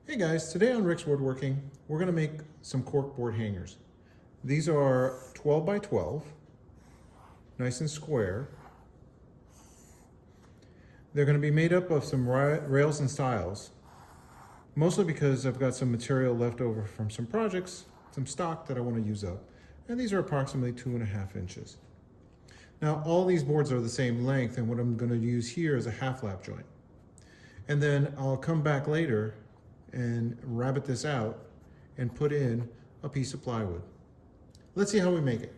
Hey guys, today on Rick's Woodworking, we're going to make some cork board hangers. These are 12 by 12, nice and square. They're going to be made up of some rails and stiles, mostly because I've got some material left over from some projects, some stock that I want to use up. And these are approximately 2.5 inches. Now all these boards are the same length, and what I'm going to use here is a half lap joint. And then I'll come back later and rabbet this out and put in a piece of plywood. Let's see how we make it.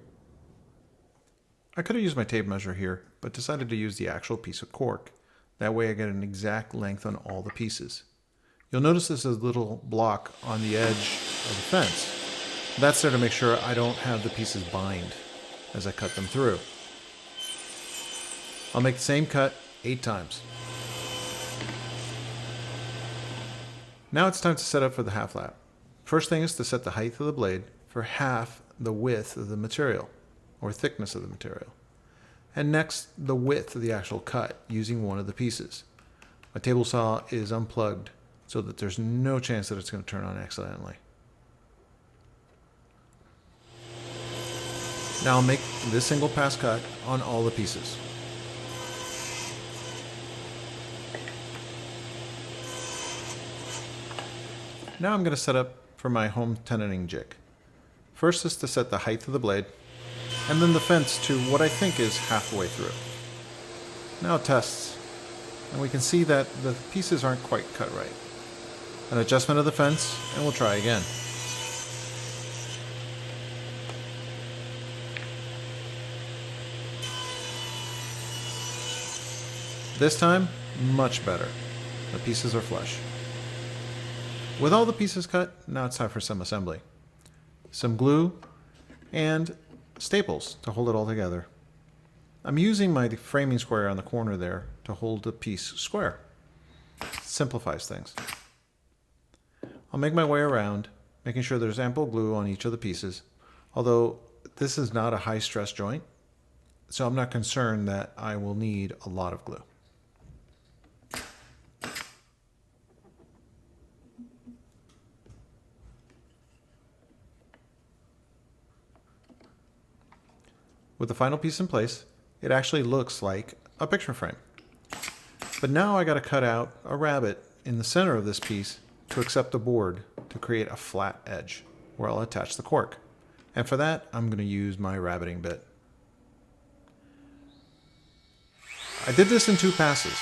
I could have used my tape measure here, but decided to use the actual piece of cork. That way I get an exact length on all the pieces. You'll notice there's a little block on the edge of the fence. That's there to make sure I don't have the pieces bind as I cut them through. I'll make the same cut 8 times. Now it's time to set up for the half lap. First thing is to set the height of the blade for half the width of the material, or thickness of the material. And next, the width of the actual cut using one of the pieces. My table saw is unplugged so that there's no chance that it's going to turn on accidentally. Now I'll make this single pass cut on all the pieces. Now I'm going to set up for my home tenon jig. First is to set the height of the blade, and then the fence to what I think is halfway through. Now it tests, and we can see that the pieces aren't quite cut right. An adjustment of the fence, and we'll try again. This time, much better. The pieces are flush. With all the pieces cut, now it's time for some assembly. Some glue and staples to hold it all together. I'm using my framing square on the corner there to hold the piece square. Simplifies things. I'll make my way around, making sure there's ample glue on each of the pieces, although this is not a high stress joint, so I'm not concerned that I will need a lot of glue. With the final piece in place, it actually looks like a picture frame. But now I got to cut out a rabbet in the center of this piece to accept the board to create a flat edge where I'll attach the cork. And for that, I'm going to use my rabbeting bit. I did this in 2 passes.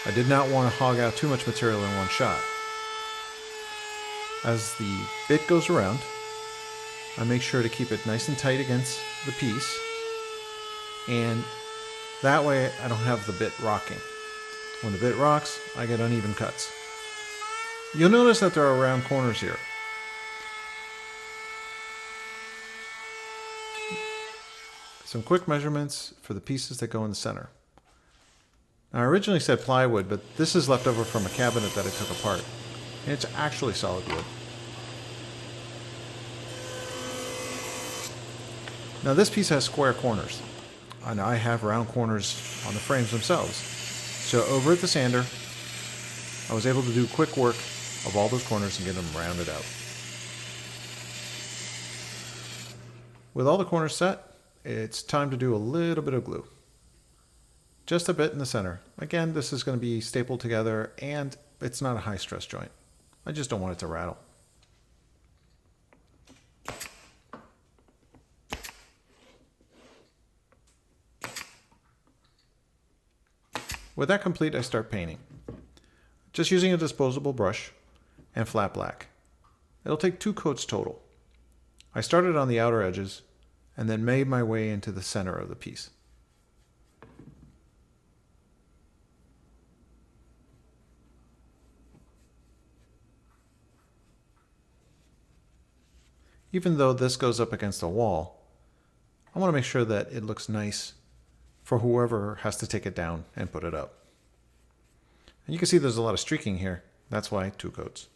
I did not want to hog out too much material in one shot. As the bit goes around, I make sure to keep it nice and tight against the piece, and that way I don't have the bit rocking. When the bit rocks, I get uneven cuts. You'll notice that there are round corners here. Some quick measurements for the pieces that go in the center. Now, I originally said plywood, but this is left over from a cabinet that I took apart, and it's actually solid wood. Now this piece has square corners, and I have round corners on the frames themselves. So over at the sander, I was able to do quick work of all those corners and get them rounded out. With all the corners set, it's time to do a little bit of glue. Just a bit in the center. Again, this is going to be stapled together, and it's not a high stress joint. I just don't want it to rattle. With that complete, I start painting. Just using a disposable brush and flat black. It'll take 2 coats total. I started on the outer edges and then made my way into the center of the piece. Even though this goes up against a wall, I want to make sure that it looks nice for whoever has to take it down and put it up. And you can see there's a lot of streaking here. That's why 2 coats.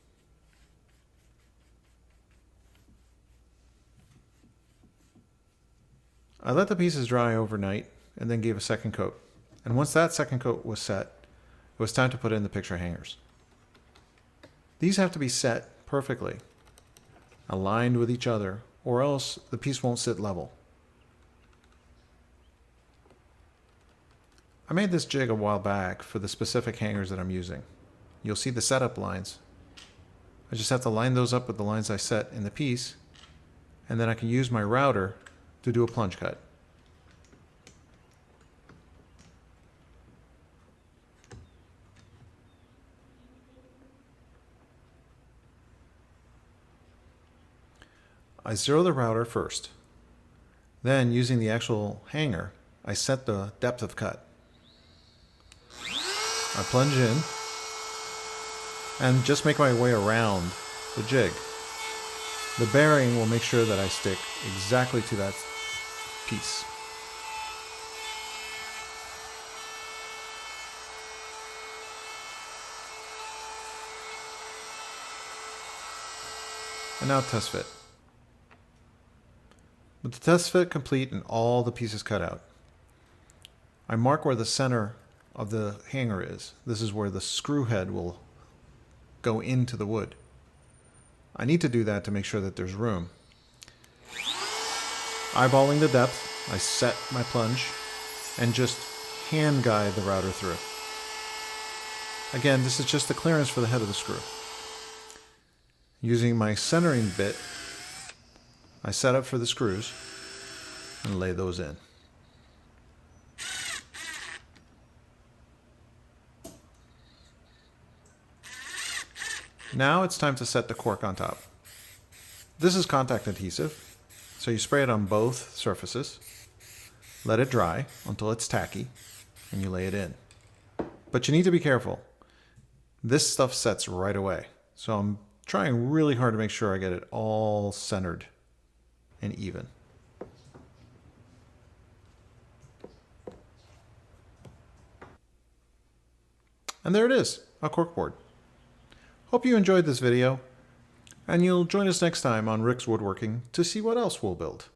I let the pieces dry overnight and then gave a second coat. And once that second coat was set, it was time to put in the picture hangers. These have to be set perfectly, aligned with each other, or else the piece won't sit level. I made this jig a while back for the specific hangers that I'm using. You'll see the setup lines. I just have to line those up with the lines I set in the piece, and then I can use my router to do a plunge cut. I zero the router first. Then, using the actual hanger, I set the depth of cut. I plunge in and just make my way around the jig. The bearing will make sure that I stick exactly to that piece. And now test fit. With the test fit complete and all the pieces cut out, I mark where the center of the hanger is. This is where the screw head will go into the wood. I need to do that to make sure that there's room. Eyeballing the depth, I set my plunge and just hand guide the router through. Again, this is just the clearance for the head of the screw. Using my centering bit, I set up for the screws and lay those in. Now it's time to set the cork on top. This is contact adhesive, so you spray it on both surfaces, let it dry until it's tacky, and you lay it in. But you need to be careful. This stuff sets right away, so I'm trying really hard to make sure I get it all centered and even. And there it is, a cork board. Hope you enjoyed this video, and you'll join us next time on Rick's Woodworking to see what else we'll build.